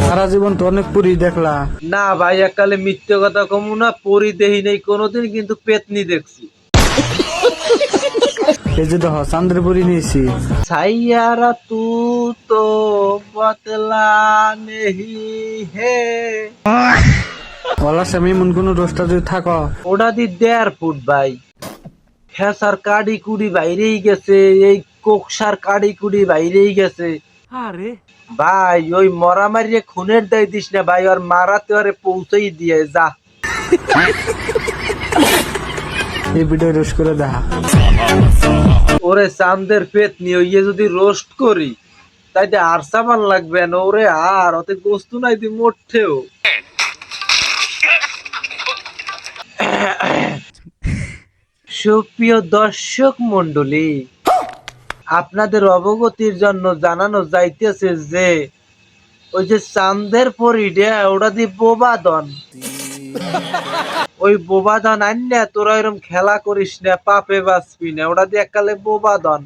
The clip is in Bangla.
সারা জীবন তো অনেক পুরি দেখলা। না ভাই, এককালে মিথ্যে কথা কমু না, পরি দেহি নেই কোনোদিন, কিন্তু পেতনি দেখছি। এই যে দেখো চান্দের পুরি নিয়েছি। সাইয়ারা তু তো বতলা নেহি হে। ওলার সামনে এমন কোন রোস্টার যদি থাকো। ওটা দি 1.5 ফুট ভাই। ফেসার কাড়ি কুড়ি বাইরেই গেছে, এই কোকসার কাড়ি কুড়ি বাইরেই গেছে। আরে ভাই ওই মরা মারিয়ে খুনের দায় দিস না ভাই, আর মারাতে ওরে পৌঁছেই দিয়ে যা। এই ভিডিও রোস্ট করে দেখা। ওরে চান্দের পেতনি ওইয়ে যদি রোস্ট করি তাইতে আর সামান লাগবে না ওরে, আর ওতে গোস্তু নাই দি মোটেও। সুপ্রিয় দর্শক মন্ডলী, আপনাদের অবগতির জন্য জানানো যাইতেছে যে ওই যে চান্দের পরিডে ওটা দিয়ে বোবাদন, ওই বোবাদন আন্যা তোরা এরম খেলা করিস না, পাপে বাঁচবি না। ওটা দিয়ে এককালে বোবাদন।